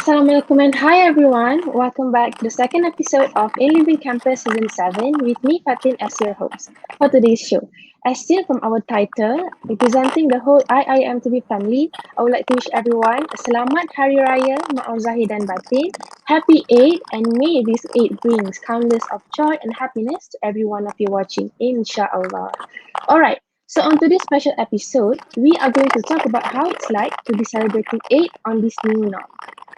Assalamualaikum and hi everyone. Welcome back to the second episode of In Living Campus Season 7 with me Fatin as your host for today's show. As seen from our title, representing the whole IIMTV family, I would like to wish everyone a Selamat Hari Raya, Ma'al Zahir dan Batin, Happy Eid, and may this Eid brings countless of joy and happiness to every one of you watching, inshallah. Alright, so on today's special episode, we are going to talk about how it's like to be celebrating Eid on this new norm.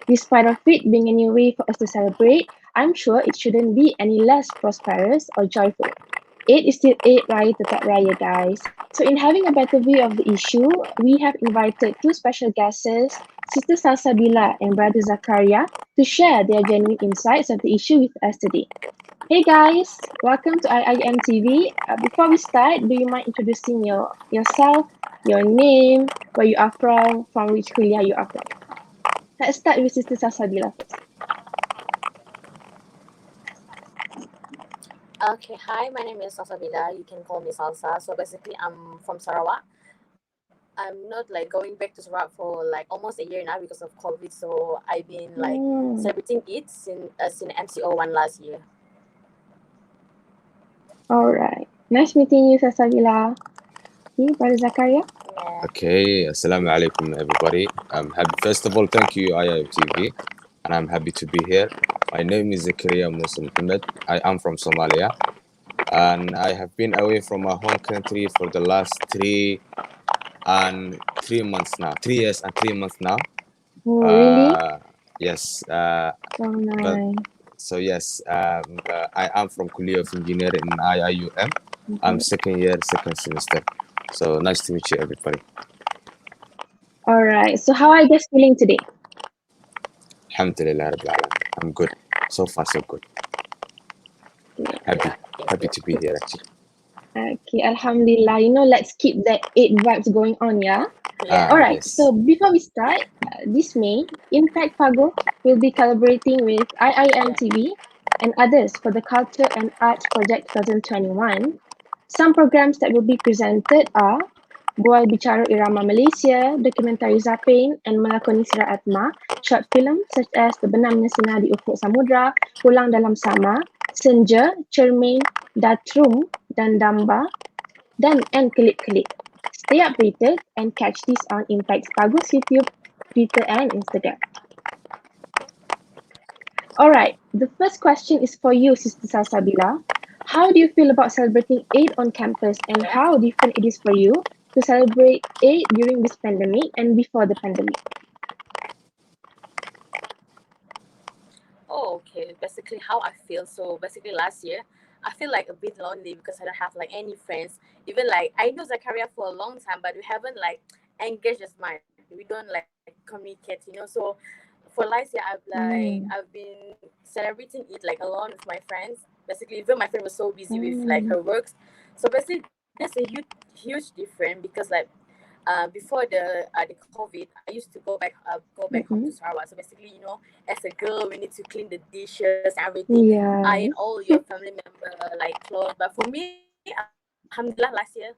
Despite of it being a new way for us to celebrate, I'm sure it shouldn't be any less prosperous or joyful. Eid is still Eid Raya Tetap Raya, guys. So in having a better view of the issue, we have invited two special guests, Sister Salsabila and Brother Zakaria, to share their genuine insights of the issue with us today. Hey guys, welcome to IIM TV. Before we start, do you mind introducing yourself, your name, where you are from which kuliah you are from? Let's start with Sister Salsabila first. Okay, hi, my name is Salsabila. You can call me Salsa. So basically, I'm from Sarawak. I'm not like going back to Sarawak for like almost a year now because of COVID. So I've been like celebrating it since MCO1 last year. Alright. Nice meeting you, Salsabila. Okay, Brother Zakaria. Yeah. Okay, Assalamu alaikum everybody. I'm happy. First of all, thank you IITV, and I'm happy to be here. My name is Zakaria Musa Muhammad. I am from Somalia, and I have been away from my home country for the last 3 months now. 3 years and 3 months now. Oh, really? Yes. Oh, But nice. so yes, I am from Kuliah of Engineering in IIUM. I'm second year, second semester. So nice to meet you, everybody. Alright, so how are you guys feeling today? Alhamdulillah Rabbil Alamin. I'm good. So far, so good. Happy to be here, actually. Okay, Alhamdulillah. Let's keep that 8 vibes going on, yeah? Yeah. Alright, Yes. so before we start, this May, Impact Pago will be collaborating with IIMTV and others for the Culture and Arts Project 2021. Some programs that will be presented are Bual Bicara Irama Malaysia, Dokumentari Zapin, and Melakoni Sira Atma, short film such as The Benamnya Sinar di Ufuk Samudra, Pulang Dalam Sama, Senja, Cermin, Datrum, dan Damba, and Kelip-Kelip. Stay updated and catch this on Impact's Bagus YouTube, Twitter, and Instagram. Alright, the first question is for you, Sister Salsabila. How do you feel about celebrating Eid on campus, and how different it is for you to celebrate Eid during this pandemic and before the pandemic? Oh, okay. Basically, how I feel. So basically, last year I feel like a bit lonely because I don't have like any friends. Even like I know Zakaria for a long time, but we haven't like engaged as much. We don't like communicate, So for last year, I've been celebrating it like alone with my friends. Basically, even my friend was so busy with like her works. So basically, there's a huge difference because like before the COVID, I used to go back home to Sarawak. So basically, as a girl, we need to clean the dishes, everything, Yeah. iron all your family member like clothes. But for me, alhamdulillah, last year,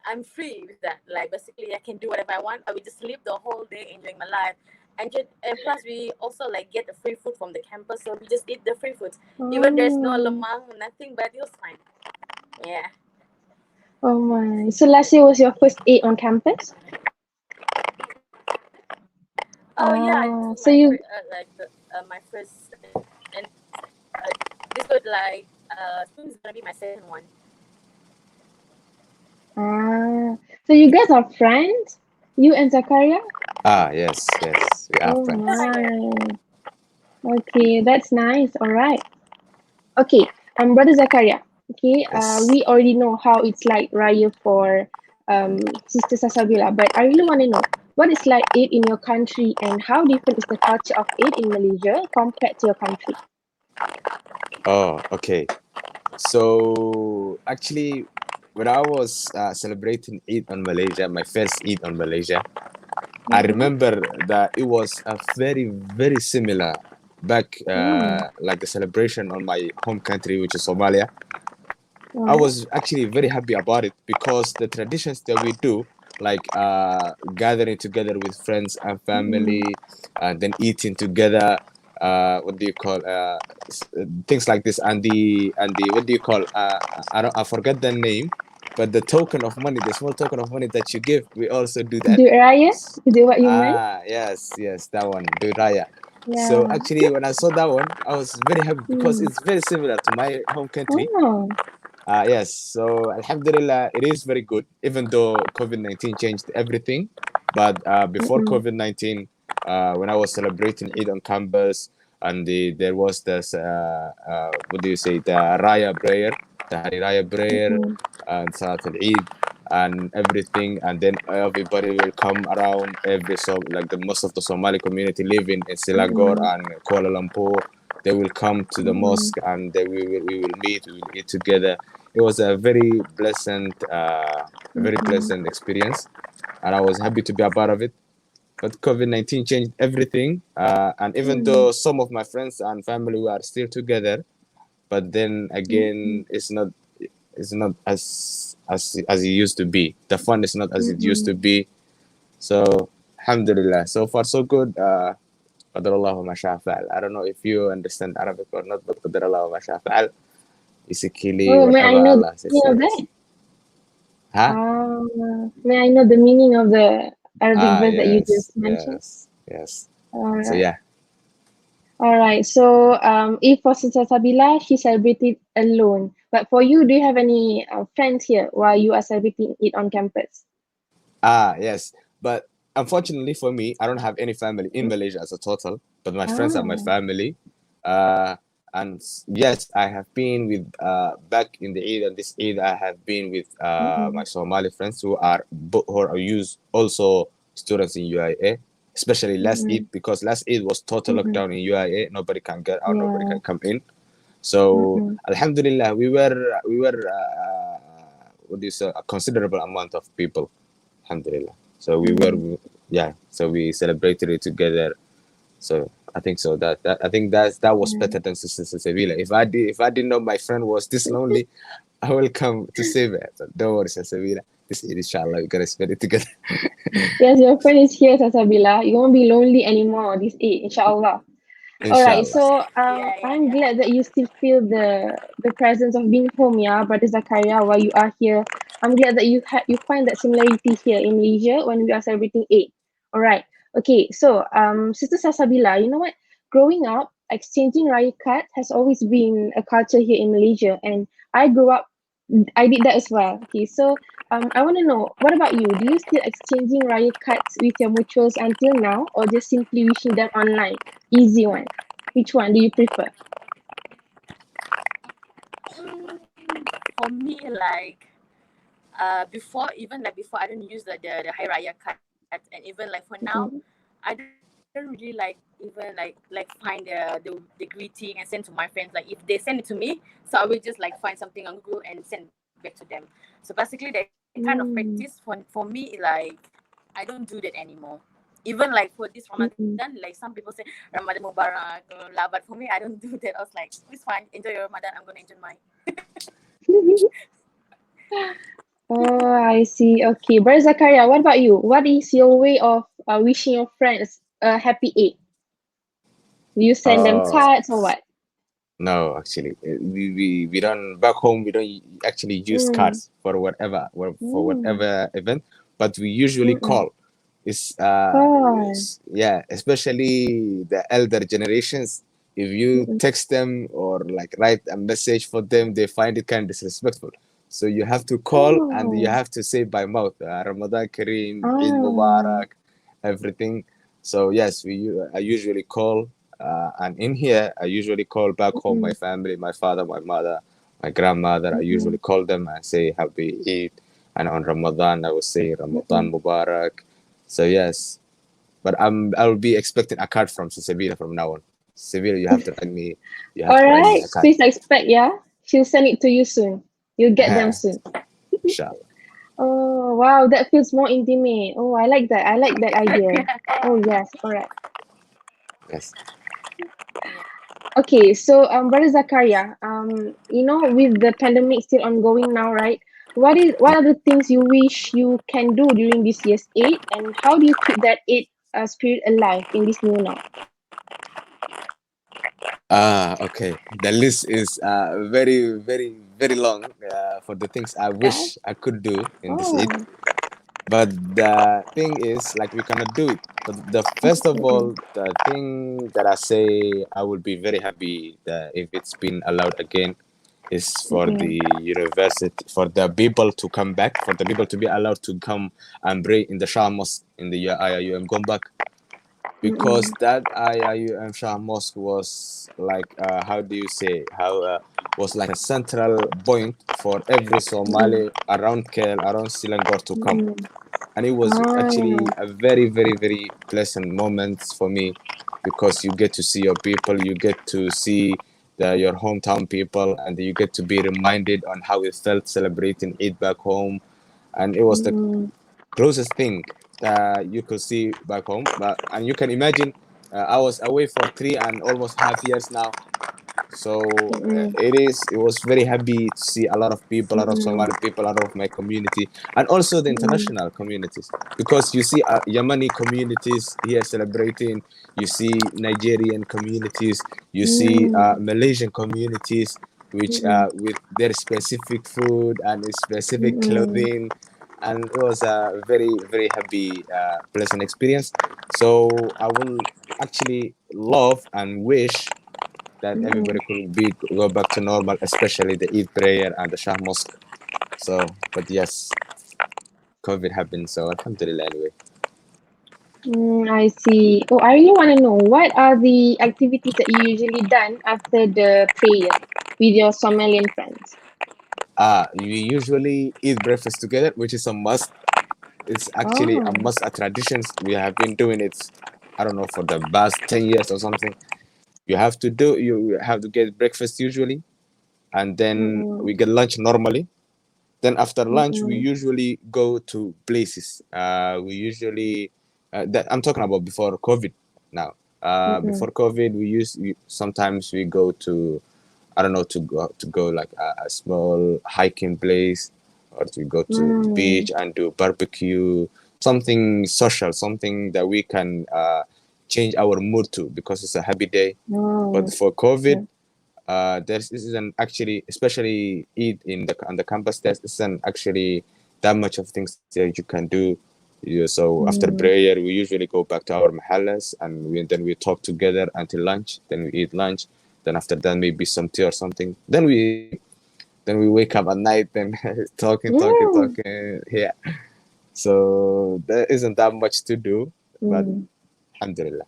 I'm free with that. Like basically, I can do whatever I want. I will just live the whole day enjoying my life. And plus, we also like get the free food from the campus, so we just eat the free food. Even there's no lemang, nothing, but it was fine. Yeah. Oh my. So last year was your first Eid on campus? Oh yeah, this is So my you my first, and this would like soon is gonna be my second one. so you guys are friends? You and Zakaria? Yes, we are Oh friends. my. Okay, that's nice. Alright. Okay, Brother Zakaria. Okay, Yes. we already know how it's like Raya for Sister Sasabila, but I really want to know what it's like Eid in your country and how different is the culture of Eid in Malaysia compared to your country? Oh, okay. So actually, when I was celebrating Eid on Malaysia, my first Eid on Malaysia, I remember that it was a very, very similar back, like the celebration on my home country, which is Somalia. I was actually very happy about it because the traditions that we do like gathering together with friends and Mm-mm. family, and then eating together. What do you call things like this? And the what do you call? I forget the name, but the token of money, the small token of money that you give, we also do that. Do Raya? Is it what you meant? Yes, that one, do raya. So Yeah. actually, when I saw that one, I was very happy because Mm. it's very similar to my home country. Oh. Yes, so Alhamdulillah, it is very good, even though COVID-19 changed everything. But before Mm-mm. COVID-19, when I was celebrating Eid on campus, and there was this, what do you say, the Raya prayer, the Hari Raya prayer, Mm-mm. and Salat al Eid, and everything. And then everybody will come around, like the most of the Somali community living in Selangor Mm-mm. and Kuala Lumpur. They will come to the Mm-mm. mosque, and then we will meet, we will eat together. It was a very Mm-mm. pleasant experience, and I was happy to be a part of it. But COVID-19 changed everything, and even Mm. though some of my friends and family were still together, but then Mm-mm. again, it's not as it used to be. The fun is not as it used Mm-mm. to be. So, alhamdulillah, so far so good. قدر الله ما شاء فعل. I don't know if you understand Arabic or not, but قدر الله ما شاء فعل. Basically, Oh, may I whatever know the Allah says, meaning of yes. that? Huh? May I know the meaning of the Arabic verse that you Yes, just mentioned? yes, yes. All So right. yeah. All right. So, if for Sister Sabila, she celebrated alone. But for you, do you have any friends here while you are celebrating it on campus? Yes. But unfortunately for me, I don't have any family in Mm. Malaysia as a total, but my friends are my Ah. family. And yes, I have been with, back in the Eid and this Eid, I have been with my Mm-mm. Somali friends who are also students in UIA, especially last Mm-mm. Eid, because last Eid was total Mm-mm. lockdown in UIA. Nobody can get out, nobody Yeah. can come in. So Mm-mm. Alhamdulillah, we were what do you say, a considerable amount of people. Alhamdulillah. So we were, Mm. yeah. So we celebrated it together. So I think so. That was Yeah. better than Sister Sevilla. If I didn't know my friend was this lonely, I will come to save her. So don't worry, Sister Sevilla. This Eid, inshallah, we're gonna spend it together. Yes, your friend is here, Tasabila. You won't be lonely anymore this age, inshallah. All right, Inshallah. so Yeah, I'm yeah, glad yeah. that you still feel the presence of being home, yeah, Brother Zakaria, while you are here. I'm glad that you find that similarity here in Malaysia when we are celebrating Eid. All right, okay, so Sister Sasabila, you know what? Growing up, exchanging raya card has always been a culture here in Malaysia, and I grew up, I did that as well. Okay, so I want to know, what about you? Do you still exchanging raya cards with your mutuals until now, or just simply wishing them online? Easy one. Which one do you prefer? For me, like before, even like before, I don't use the Hari Raya card, and even like for now, Mm-mm. I don't really like even like find the greeting and send to my friends. Like if they send it to me, so I will just like find something on Google and send back to them. So basically, that kind of practice for me, Mm. like I don't do that anymore. Even like for this Ramadan, like some people say Mm-mm. Ramadan Mubarak, blah, but for me, I don't do that. I was like, it's fine, enjoy your Ramadan. I'm gonna enjoy mine. Oh, I see. Okay, Brother Zakaria, what about you? What is your way of wishing your friends a happy Eid? Do you send them Oh cards or what? no, actually, we don't back home. We don't actually use Mm. cards for whatever for Mm. whatever event, but we usually Mm-mm. call. Oh. Yeah, especially the elder generations. If you Mm-mm. text them or like write a message for them, they find it kind of disrespectful. So you have to call and you Oh. have to say by mouth, Ramadan Kareem, Eid Ah. Mubarak, everything. So yes, I usually call, and in here I usually call back home my Mm-mm. family, my father, my mother, my grandmother. I usually Mm-mm. call them and say Happy Eid, and on Ramadan I will say Ramadan Mm-mm. Mubarak. So yes, but I'll be expecting a card from Sevilla from now on. Sevilla, you have to write me. You have All to write me right. a card. Please expect, yeah. She'll send it to you soon. You'll get them soon. Inshallah. Oh, wow, that feels more intimate. Oh, I like that. I like that idea. Oh, yes. All right. Yes. Yeah. Okay, so Brother Zakaria, with the pandemic still ongoing now, right? what are the things you wish you can do during this year's Eid, and how do you keep that Eid spirit alive in this new norm? Okay. The list is very, very, very long for the things I Yeah. wish I could do in this Eid. Oh. But the thing is, like, we cannot do it. But the first of Mm-mm. all, the thing that I say I will be very happy that if it's been allowed again is for Mm-mm. the university, for the people to come back, for the people to be allowed to come and pray in the Shah Mosque in the IIUM Gombak, because Mm-mm. that IIUM Shah Mosque was like, how do you say, how was like a central point for every Mm-mm. Somali around KL, around Selangor to come. Mm-mm. And it was Ah. actually a very, very, very pleasant moment for me, because you get to see your people, you get to see your hometown people, and you get to be reminded on how it felt celebrating Eid back home. And it was the Mm-mm. closest thing that you could see back home. But and you can imagine, I was away for 3 and almost half years now, so Mm-mm. it was very happy to see a lot of people, a lot of Mm-mm. Somali people, a lot of my community, and also the Mm-mm. international communities, because you see Yemeni communities here celebrating, you see Nigerian communities, you see Mm-mm. Malaysian communities, which Mm-mm. with their specific food and specific Mm-mm. clothing, and it was a very, very happy pleasant experience. So I will actually love and wish that everybody Mm-mm. could be go back to normal, especially the Eid prayer and the Shah Mosque. So, but yes, COVID happened, so Alhamdulillah anyway. I see. Oh, I really want to know what are the activities that you usually done after the prayer with your Somalian friends? We usually eat breakfast together, which is a must. It's actually a Oh. must, a traditions. We have been doing it, I don't know, for the past 10 years or something. You have to get breakfast usually, and then Mm-mm. we get lunch normally. Then after lunch, we Mm-mm. usually go to places. We usually that I'm talking about before COVID. Now, Mm-mm. before COVID, sometimes we go to, I don't know, to go like a small hiking place, or to go to the Mm. beach and do barbecue, something social, something that we can change our mood to, because it's a happy day. But Oh. for COVID, Mm. there's this isn't actually, especially Eid in the on the campus, there isn't actually that much of things that you can do. Yeah, so after Mm. prayer, we usually go back to our mahallas, and then we talk together until lunch. Then we eat lunch. Then after that, maybe some tea or something. Then we wake up at night and Mm. talking. Yeah. So there isn't that much to do, but Mm. alhamdulillah.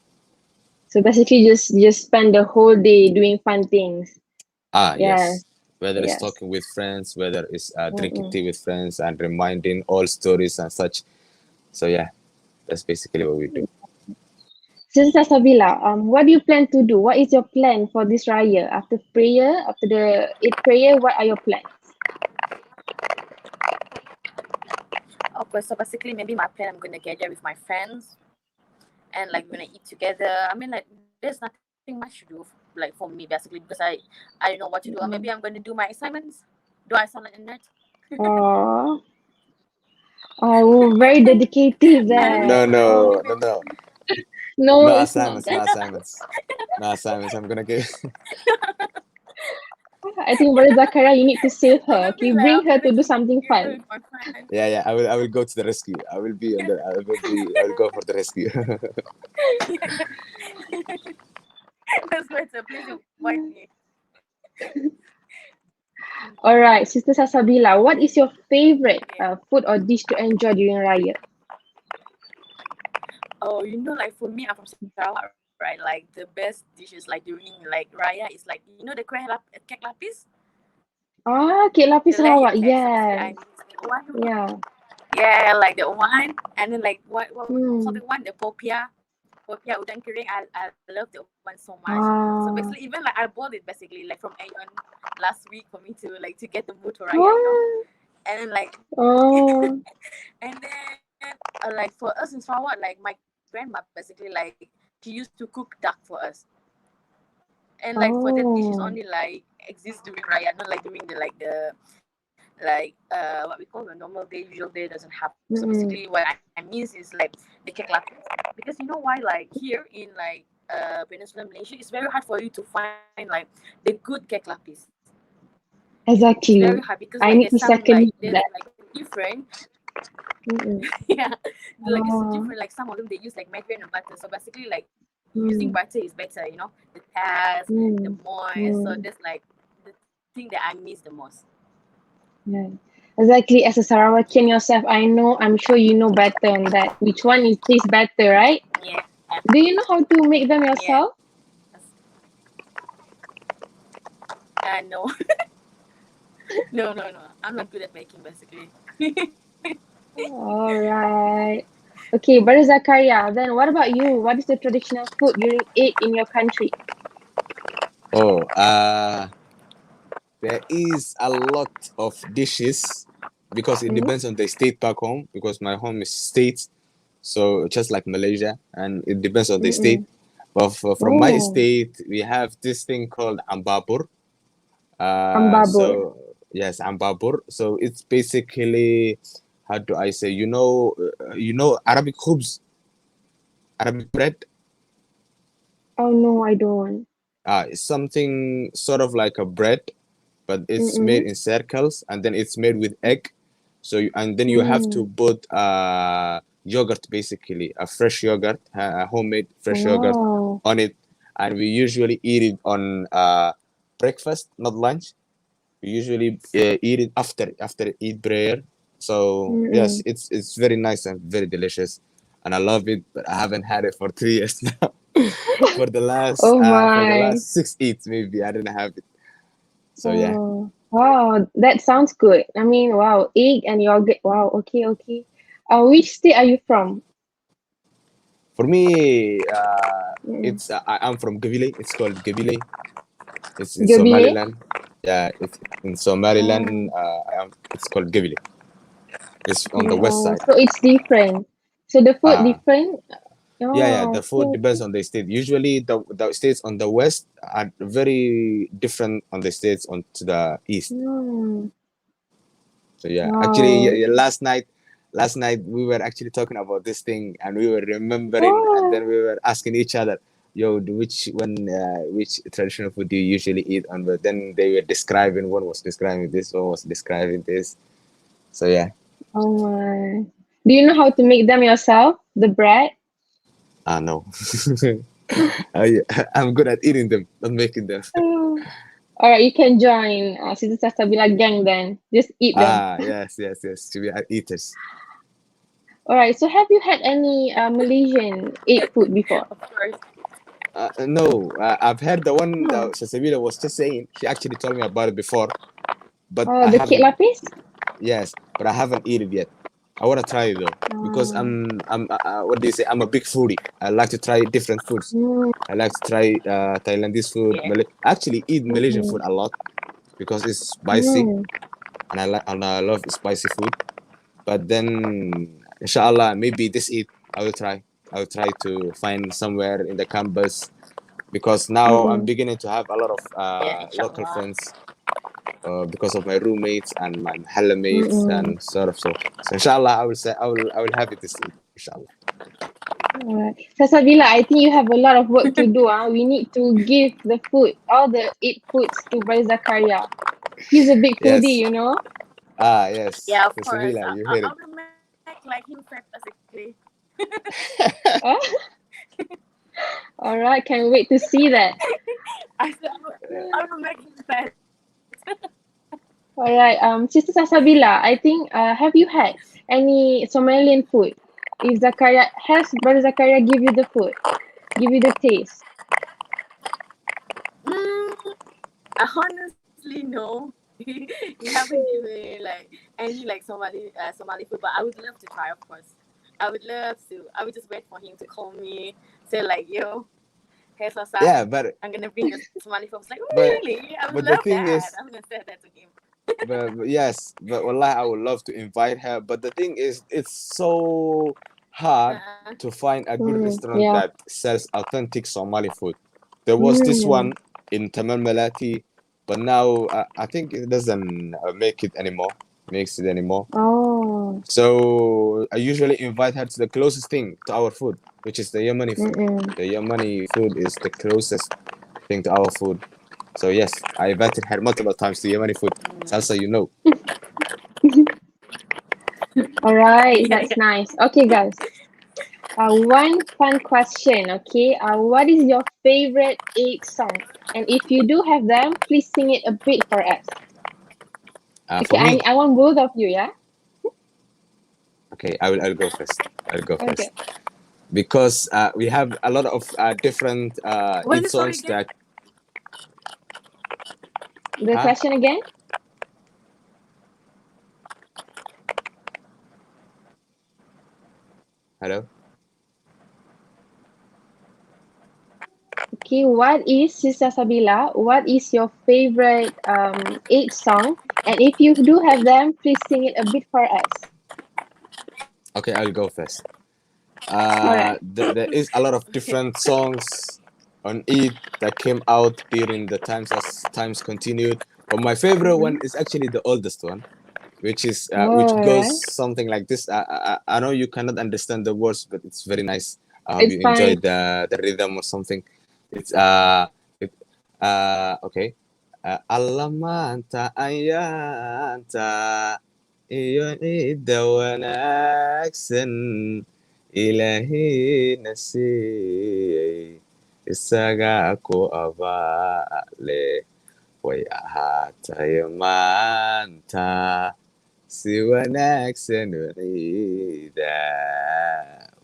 So basically, just spend the whole day doing fun things. Yes. Yes. Whether it's Yes. talking with friends, whether it's drinking Mm-mm. tea with friends and reminding old stories and such. So yeah, that's basically what we do. Sister Sabila, what do you plan to do? What is your plan for this raya? After prayer, after the Eid prayer, what are your plans? Okay, so basically, maybe my plan, I'm gonna gather with my friends and like we're gonna eat together. I mean, like there's nothing much to do, like for me, basically, because I don't know what to do. Or maybe I'm gonna Mm. do my assignments. Do I sound like a nerd? Oh, oh, very dedicated No, there. no, Oh, no, no, no, no it's not assignments, no that. assignments, no assignments. I'm gonna get. I think Brother Zakaria, you need to save Or her. maybe Okay, like bring I'm her gonna to do eat something together fun. with my friends. Yeah, yeah. I will go to the rescue. I will be on the. I will go for the rescue. That's better. Please invite me. All right, Sister Sasabila, what is your favorite Yeah. food or dish to enjoy during Raya? Oh, like for me, I'm from Sarawak, right? Like the best dishes, like during like Raya, is like the kek lapis, Ah, Kek the Lapis leher Sarawak, cake. So basically, I yes. mix the one, Yeah. yeah, like the one, and then like what we call the Hmm. one, the popia udang kering. I love the one so much. So basically, Ah. even like I bought it basically like from Aeon last week for me to get the mood for Raya. What? And then like Oh. and then like for us in Sarawak, like my grandma basically like she used to cook duck for us. And like for that dish is only Oh. like exists during Raya, not like during the like what we call a normal day, usual day doesn't have. So Mm-mm. basically, what I mean is like the cake lapis, because you know why? Like here in like Peninsula Malaysia, it's very hard for you to find like the good cake lapis. It's very hard Exactly. because like there's I some need to like second there's that. like different. Mm-mm. Yeah, like it's different. Like Oh. some of them they use like margarine and butter. So basically, like using butter Mm, is better. The taste, the mm, moist. So that's mm. like the thing that I miss the most. Yeah. Exactly. As a Sarawakian yourself, I'm sure you know better on that. Which one is tastes better, right? Yeah, Do you know how to make them yeah. yourself? No, no. I'm not good at baking, basically. All right. Okay, Brother Zakaria, then what about you? What is the traditional food during Eid in your country? Oh, there is a lot of dishes because it Mm, depends on the state back home. Because my home is state, so just like Malaysia, and it depends on the state. mm-mm. But from my Oh, state, we have this thing called ambabur. ambabur. So yes, ambabur. So it's basically, how do I say? Arabic khubz, Arabic bread. Oh no, I don't. It's something sort of like a bread, but it's made Mm-mm. in circles, and then it's made with egg. So and then you have to Mm. put yogurt, basically a fresh yogurt, a homemade fresh yogurt Wow. on it, and we usually eat it on breakfast, not lunch. We usually eat it after eat prayer. So yes, Mm-mm. it's very nice and very delicious, and I love it. But I haven't had it for 3 years now. Oh For the my. last 6 eats, maybe I didn't have it. So yeah. Oh, wow, that sounds good. I mean, wow, egg and yogurt. Wow, okay, okay. Which state are you from? For me, Mm. I'm from Gabile. It's called Gabile. It's in Gabile? Somaliland. Yeah, it's in Oh, Somaliland. It's called Gabile. It's on the west oh, side. so it's different. So the food Uh, different? yeah. Oh, The okay, food depends okay. on the state. Usually, the states on the west are very different on the states on to the east. Hmm. So yeah, actually, Wow. last night we were actually talking about this thing, and we were remembering, and Oh, then we were asking each other, "Yo, which traditional food do you usually eat?" And but then they were describing. One was describing this, one was describing this. So yeah, oh my. Do you know how to make them yourself? The bread? I know. I, I'm good at eating them, not making them. Oh. All right, you can join Sister Sasabila gang then. Just eat them. Yes. We are eaters. All right, so have you had any Malaysian eat food before? Of course. No, I've heard the one No. that Shasabila was just saying. She actually told me about it before, but Oh, I the kit haven't. lapis? Yes, but I haven't eaten it yet. I want to try it though because Uh, what do you say? I'm a big foodie. I like to try different foods. mm, I like to try Thailandese food. Yeah. Actually, eat Malaysian mm, food a lot because it's spicy mm. and I love spicy food. But then, inshallah, maybe this Eid I will try. I will try to find somewhere in the campus because now I'm Mm-mm. beginning to have a lot of Yeah, local inshallah. friends because of my roommates and my mahalla mates Mm-mm. and sort of so. So inshallah, I will say I will have it this Eid, inshallah. Alright. Sasabila, I think you have a lot of work to do. We need to give the food, all the eight foods to Brother Zakaria. He's a big foodie, Yes. you know? Yes. Yeah, of course. Sevilla, you hear I it. will make like him fat, basically. Oh, all right. Can't wait to see that. I will make him fat. All right. Sister Sasabila, I think, have you had any Somalian food? If Zakaria, has Brother Zakaria give you the food, give you the taste? Mm, honestly, no. He haven't given me like any like Somali food, but I would love to try, of course. I would love to. I would just wait for him to call me, say like, "Yo, hey Sasa, Yeah, but I'm gonna bring the Somali food." I was like, "Oh, but really? I would but the love thing that." is, I'm gonna say that to him. but yes, but wallah, I would love to invite her. But the thing is, it's so hard to find a good restaurant Yeah. that sells authentic Somali food. There was this Mm, one in Taman Melati. but now I think it doesn't makes it anymore. Oh. So I usually invite her to the closest thing to our food, which is the Yemeni food. Mm-mm. The Yemeni food is the closest thing to our food. So yes, I invited her multiple times to Yemeni food. Salsa, you know. All right, Yeah, that's yeah. nice. Okay, guys. One fun question. Okay. What is your favorite eight song? And if you do have them, please sing it a bit for us. Okay. For me, I want both of you. Yeah. okay, I'll go first. I'll go Okay. first because we have a lot of different What is eat the story songs again? that The huh? question again. Hello. Okay. What is Sister Sabila? What is your favorite eight song? And if you do have them, please sing it a bit for us. Okay, I'll go first. All right. There is a lot of different songs on it that came out during the times as times continued. But my favorite one Mm-mm. is actually the oldest one, which All goes right. something like this. I know you cannot understand the words, but it's very nice. I hope It's you enjoy fine. the rhythm or something. It's it, okay. Alamanta ayanta iyo ciidda wanaagsan Ilaahay na siiyey isagaa ku abaale way ahaatay maanta si wanaagsan u ciida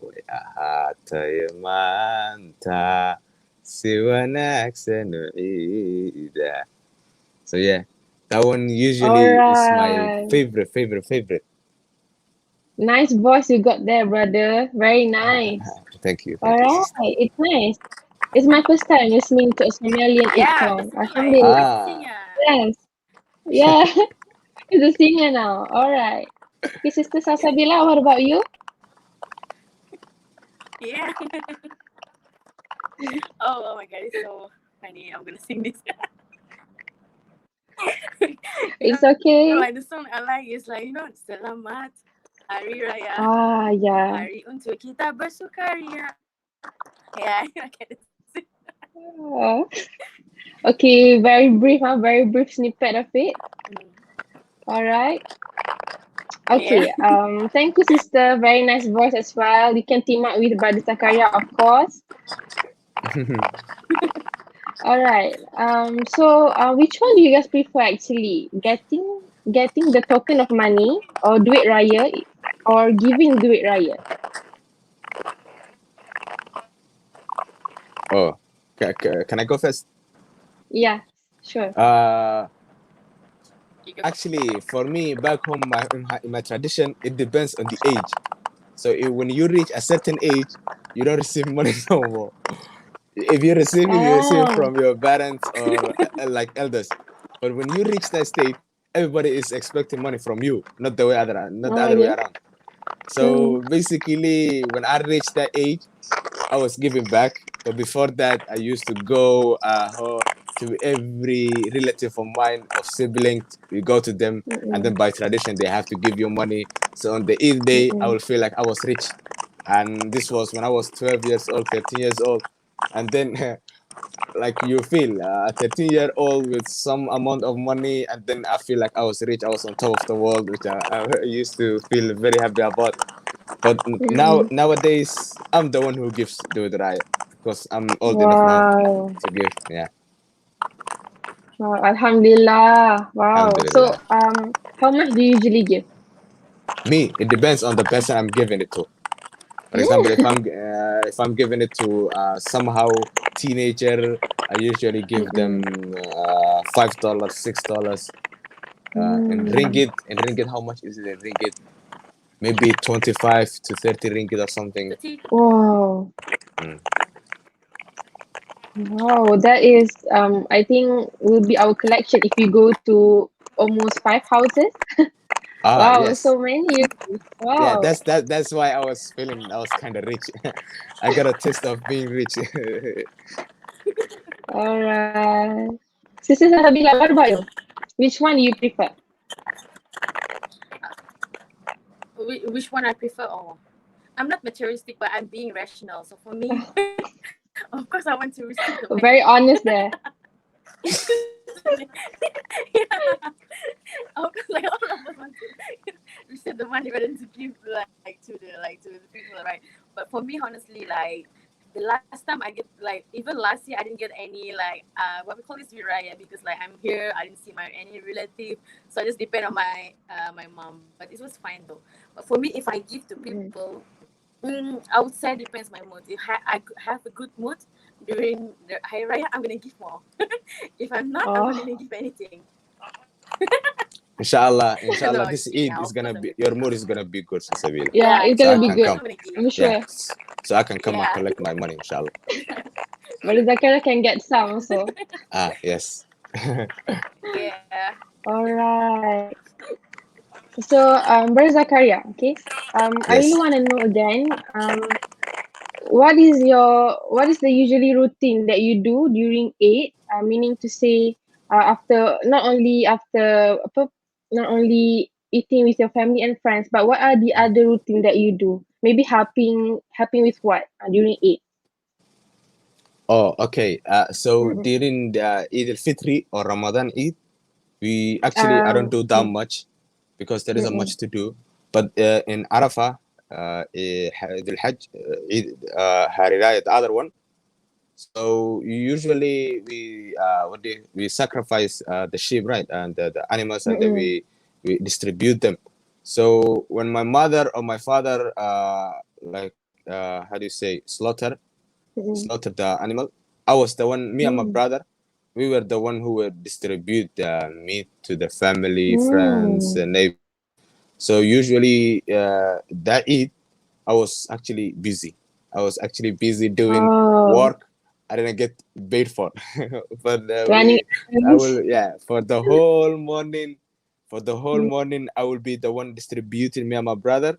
way ahaatay maanta si wanaagsan u ciida. So yeah, that one All usually is my right. favorite. Nice voice you got there, brother. Very nice. All Thank you, right. sister. It's nice. It's my first time listening to a Somalian eat Yeah, the song. singer, like Alhamdulillah. voice Ah, singer. Yes. Yeah. He's a singer now. All right. Okay, Sister Salsabila, what about you? Yeah. Oh my god, it's so funny. I'm gonna sing this. It's Like the song okay. I like is like, Selamat Hari Raya, Ah, yeah. Hari untuk kita bersukaria. Yeah, I can sing. Oh. Okay, very brief, huh? Very brief snippet of it. All right. Yeah. Okay. Thank you, sister. Very nice voice as well. You can team up with Brother Zakaria, of course. All right. Which one do you guys prefer actually? Getting the token of money or duit raya or giving duit raya? oh, can I go first? Yeah, sure. Uh, You go. Actually, for me, back home, in my tradition, it depends on the age. So when you reach a certain age, you don't receive money no more. If you receive it, you receive Ah, from your parents or like elders. But when you reach that state, everybody is expecting money from you, not the oh, other way okay. around. Mm, So basically, when I reached that age, I was giving back. But before that, I used to go to every relative of mine or sibling. You go to them, and then mm-mm, by tradition, they have to give you money. So on the Eid day, I mm-mm, will feel like I was rich. And this was when I was 12 years old, 13 years old. And then, like, you feel a 13-year-old with some amount of money, and then I feel like I was rich. I was on top of the world, which I used to feel very happy about. But mm-mm. nowadays, I'm the one who gives the riot because I'm old enough now Wow. to give. Yeah, Wow. Alhamdulillah. Wow. alhamdulillah. So, how much do you usually give? Me, it depends on the person I'm giving it to. For example, if I'm giving it to somehow teenager, I usually give Mm-mm. them $5, $6. In Mm. ringgit, how much is it in ringgit? Maybe 25 to 30 ringgit or something. The tea. Wow. Mm. Wow. That is, I think will be our collection if we go to almost five houses. Wow. Yes. So many. Yeah, Wow. that's why I was feeling I was kind of rich. I got a taste of being rich. All right. Sister Sabila, what about you? Which one do you prefer? Which one I prefer? Oh, I'm not materialistic, but I'm being rational. So for me, of course, I want to receive the money. Very honest there. Yeah, of course, like all of us want to receive the money rather than to give like to the people, right? But for me, honestly, like the last time I get like even last year I didn't get any like what we call this viraya because like I'm here, I didn't see my any relative, so I just depend on my mom. But it was fine though. But for me, if I give to Mm. people, I would say it depends my mood. If I have a good mood during the Hari Raya, I'm gonna give more. If I'm not, I'm not Oh, gonna give anything. Inshallah, No, this just kidding. Eid Of is course, gonna I'm be gonna your give. mood is gonna be good, Sabila. yeah, Yeah, it's So gonna I be can inshallah, good. come. I'm gonna give. I'm Yeah, sure. so I can come and Yeah, collect my money, inshallah. But Zakaria can get some also. Ah, yes. yeah. All right. So, Brother Zakaria, okay. I really Yes. want to know again. What is the usually routine that you do during Eid? Meaning to say, after not only eating with your family and friends, but what are the other routine that you do? Maybe helping with what during Eid? Oh, okay. So Mm-mm. during the Eid al-Fitr or Ramadan Eid, we actually I don't Um, do that much because there isn't mm-mm, much to do. But in Arafah, Eid al-Hajj, Eid, Hari Raya, the other one. So usually we sacrifice the sheep, right, and the animals, and then mm-mm, we distribute them. So when my mother or my father like how do you say mm-mm, slaughter the animal, I was the one. Me and my mm, brother, we were the one who would distribute the meat to the family, friends, mm. and neighbors. So usually that Eid, I was actually busy. I was actually busy doing Oh, work I didn't get paid for. But running I errands. will, yeah, for the whole morning. For the whole Mm, morning, I will be the one distributing, me and my brother,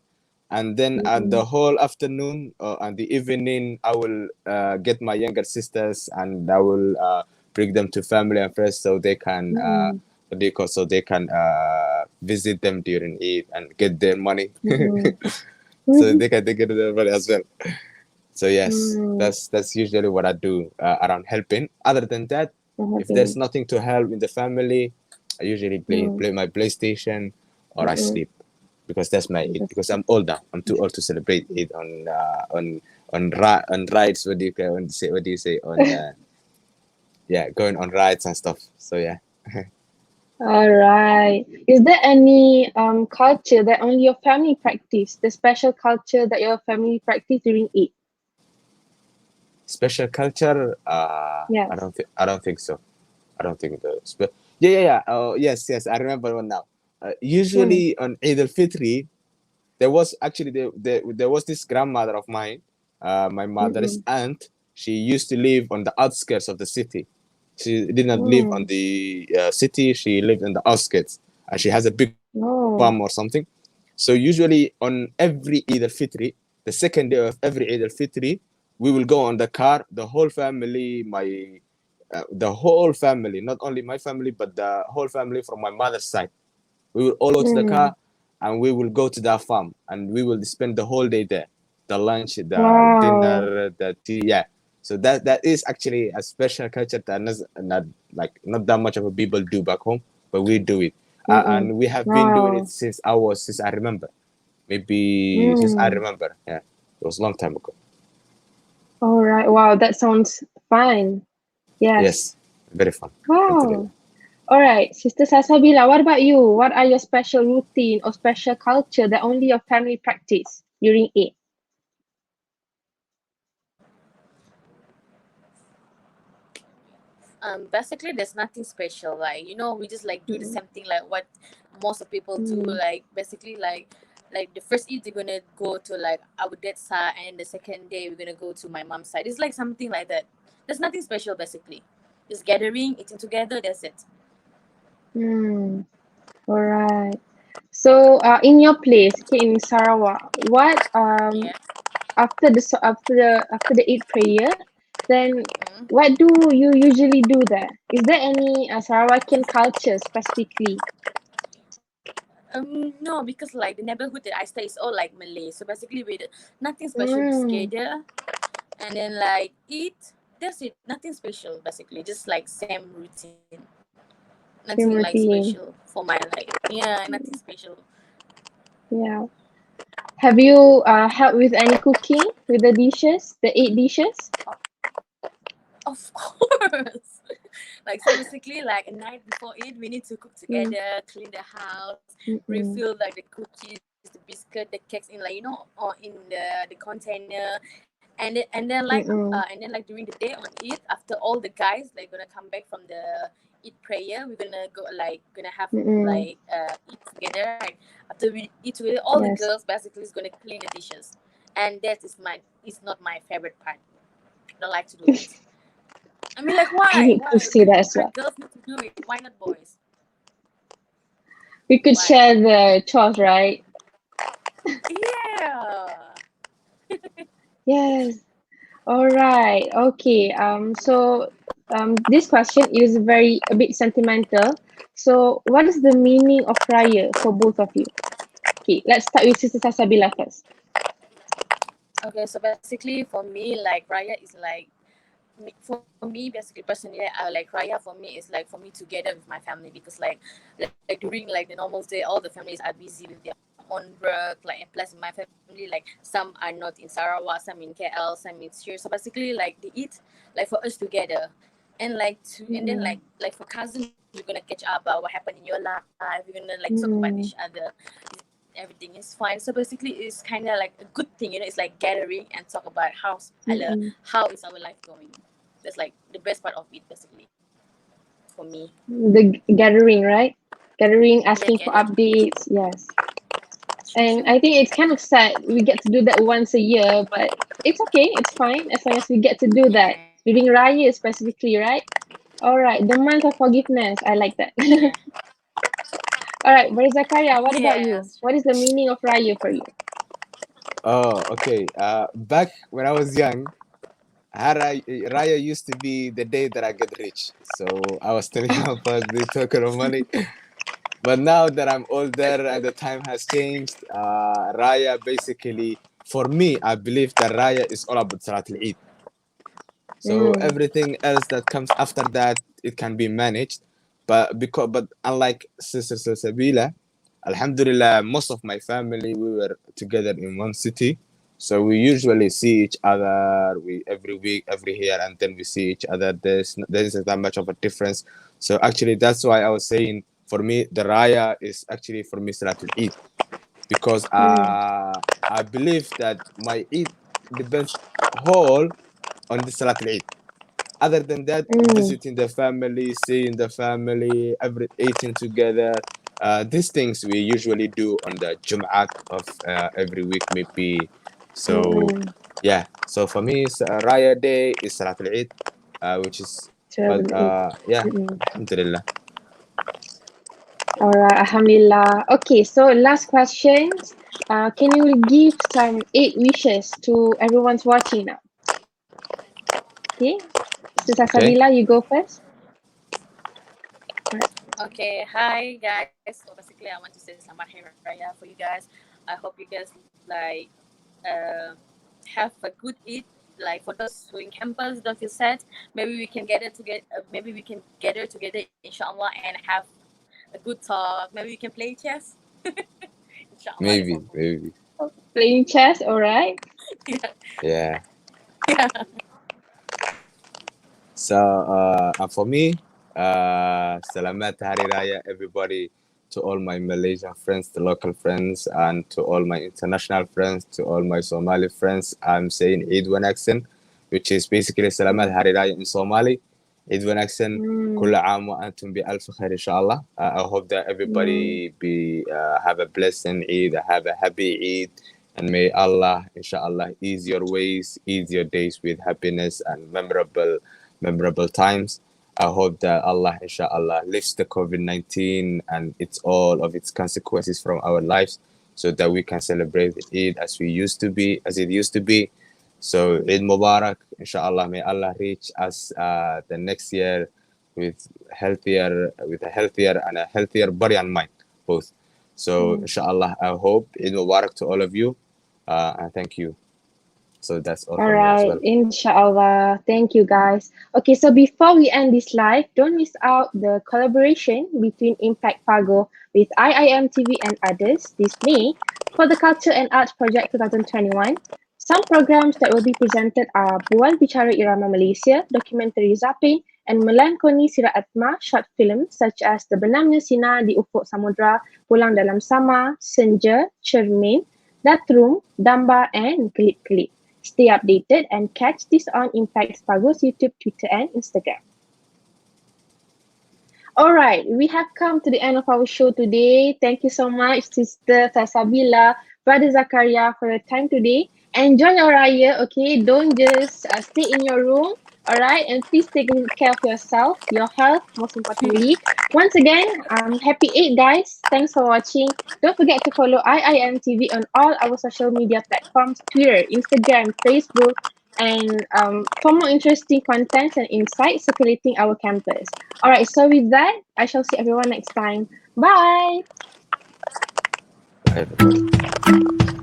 and then at the mm-mm, whole afternoon and the evening, I will get my younger sisters and I will bring them to family and friends so they can mm-mm, what do you call, so they can visit them during Eid and get their money. mm-mm. So they get their money as well. So yes, Mm, that's usually what I do around helping. Other than that, if there's helping. nothing to help in the family, I usually Mm, play my PlayStation or I mm-mm. sleep because that's my Eid. That's Because I'm old now. I'm too old to celebrate Eid on rides. What do you say on yeah, going on rides and stuff. So yeah. all right. Is there any culture that only your family practice? The special culture that your family practice during Eid? Special culture? Yes. I don't think so. I don't think yeah, yeah, yeah. Oh, yes, yes. I remember one now. Mm, Usually on Eid al-Fitr, there was actually there was this grandmother of mine, my mother's mm-mm, aunt. She used to live on the outskirts of the city. She did not live on mm. the city. She lived in the outskirts, and she has a big Oh. farm or something. So usually on every Eid al-Fitr, the second day of every Eid al-Fitr, we will go on the car, the whole family, the whole family, not only my family, but the whole family from my mother's side. We will all go to the Mm. car and we will go to that farm and we will spend the whole day there. The lunch, the Wow. dinner, the tea, yeah. So that is actually a special culture that not that much of a people do back home, but we do it, Mm-mm. and we have been doing it Wow. since I remember, maybe since I Mm. remember. Yeah, it was a long time ago. All right. Wow, that sounds fun. Yes. Yes, very fun. Alhamdulillah. Wow. All right, Sister Salsabila, what about you? What are your special routine or special culture that only your family practice during Eid? Basically, there's nothing special. Like we just like do the Mm, same thing like what most of people do. mm, Like basically, like the first Eid we're gonna go to like our dad's side, and the second day we're gonna go to my mom's side. It's like something like that. There's nothing special basically. Just gathering, eating together. That's it. mm. All right. So, in your place, okay, in Sarawak, what Yeah. after the Eid prayer, Then, Mhm. what do you usually do there? Is there any Sarawakian culture specifically? No, because like the neighborhood that I stay is all like Malay. So basically, with nothing special, just Mm, gather and then like eat. That's it. Nothing special. Basically, just like same routine. Nothing same like routine. special for my life. Yeah, nothing special. Yeah. Have you helped with any cooking with the dishes, the 8 dishes? Of course. Like so basically like a night before it we need to cook Mm, together, clean the house, mm-mm, refill like the cookies, the biscuit, the cakes in like or in the container. And then like during the day on it, after all the guys like gonna come back from the eat prayer, we're gonna go like gonna have mm-mm. like eat together, right? After we eat together, all the Yes. girls basically is gonna clean the dishes. And that is not my favorite part. I don't like to do it. I mean, like, I why? need to Why see that as well. girls need to do it? Why not boys? We could Why? share the chores, right? Yeah. Yes. All right. Okay. This question is very a bit sentimental. So, what is the meaning of Raya for both of you? Okay, let's start with Sister Sasabila first. Okay, so basically for me, like Raya is like for me basically personally, I like Raya for me is like for me together with my family because like during like the normal day, all the families are busy with their own work. Like and plus in my family, like some are not in Sarawak, some in KL, some in here. So basically, like they eat like for us together. And then Mm-mm. like for cousins we're gonna catch up about what happened in your life, we're gonna like talk about each Mm-mm. other, everything is fine. So basically it's kind of like a good thing, it's like gathering and talk about Mm-mm. how is our life going. That's like the best part of it basically for me. The gathering, right? Gathering, Yeah, asking for gather together. updates. Yes. True, And true. I think it's kind of sad we get to do that once a year, but it's okay. It's fine as long as we get to do that Yeah, during Raya specifically, right? All right, the month of forgiveness. I like that. yeah. All right, Brother Zakaria, what about you? Yes. What is the meaning of Raya for you? Oh, okay. Back when I was young, Raya used to be the day that I get rich. So I was telling you about the token of money. But now that I'm older and the time has changed, Raya basically, for me, I believe that Raya is all about Salat al-Eid. So Mm, everything else that comes after that, it can be managed. But unlike Sister Salsabila, Alhamdulillah, most of my family we were together in one city. So we usually see each other we every week, every year, and then we see each other. There isn't that much of a difference. So actually, that's why I was saying for me the Raya is actually for me Salatul Eid because mm, I believe that my Eid depends whole on the Salatul Eid. Other than that, mm, visiting the family, seeing the family, eating together. These things we usually do on the Jum'at of every week, maybe. So, mm. yeah. So for me, Raya Day is Salatul Eid, which is, but Travel it. yeah, Mm-mm. Alhamdulillah. All right, Alhamdulillah. Okay, so last questions. Can you give some 8 wishes to everyone's watching now? Okay, Sister Okay. Salsabila, you go first. Right. Okay, hi guys. So basically, I want to say Selamat Hari Raya for you guys. I hope you guys like uh, have a good Eid. Like for those who in campus, don't feel sad. Maybe we can gather together. Maybe we can gather together, inshallah, and have a good talk. Maybe we can play chess. Inshallah, that's all Maybe, for me. maybe. Playing chess, all right. Yeah, Yeah. yeah. So, and for me, Salamat Hari Raya, everybody, to all my Malaysian friends, the local friends, and to all my international friends, to all my Somali friends. I'm saying Eid Wanaxen, which is basically Salamat Mm, Hari Raya in Somali. Eid Wanaxen, mm, كل عام وأنتم بألف خير إن شاء الله. I hope that mm, everybody have a blessing Eid, have a happy Eid, and may Allah, inshallah, ease your ways, ease your days with happiness and memorable times. I hope that Allah, inshallah, lifts the COVID 19 and it's all of its consequences from our lives so that we can celebrate Eid as it used to be. So Eid Mubarak, inshallah, may Allah reach us the next year with with a healthier and a healthier body and mind, both. So Mm. inshallah, I hope Eid Mubarak to all of you, and thank you. So that's all All from me as right, well. inshallah. Thank you, guys. Okay, so before we end this live, don't miss out the collaboration between Impact Pago with IIM TV and others this May for the Culture and Arts Project 2021. Some programs that will be presented are Buan Bicara Irama Malaysia, documentary Zapin, and Melankoni Sira Atma short films such as The Benamnya Sinar di Ufuk Samudra, Pulang Dalam Sama, Senja, Cermin, Datrum, Damba, and Kelip-Kelip. Stay updated and catch this on Impact Spago's YouTube, Twitter, and Instagram. All right, we have come to the end of our show today. Thank you so much, Sister Tasabila, Brother Zakaria, for your time today. Enjoy your Raya, okay? Don't just stay in your room, all right? And please take good care of yourself, your health, most importantly. Once again, happy 8, guys. Thanks for watching. Don't forget to follow IIM TV on all our social media platforms, Twitter, Instagram, Facebook, and for more interesting contents and insights circulating our campus. All right, so with that, I shall see everyone next time. Bye. Bye, everybody.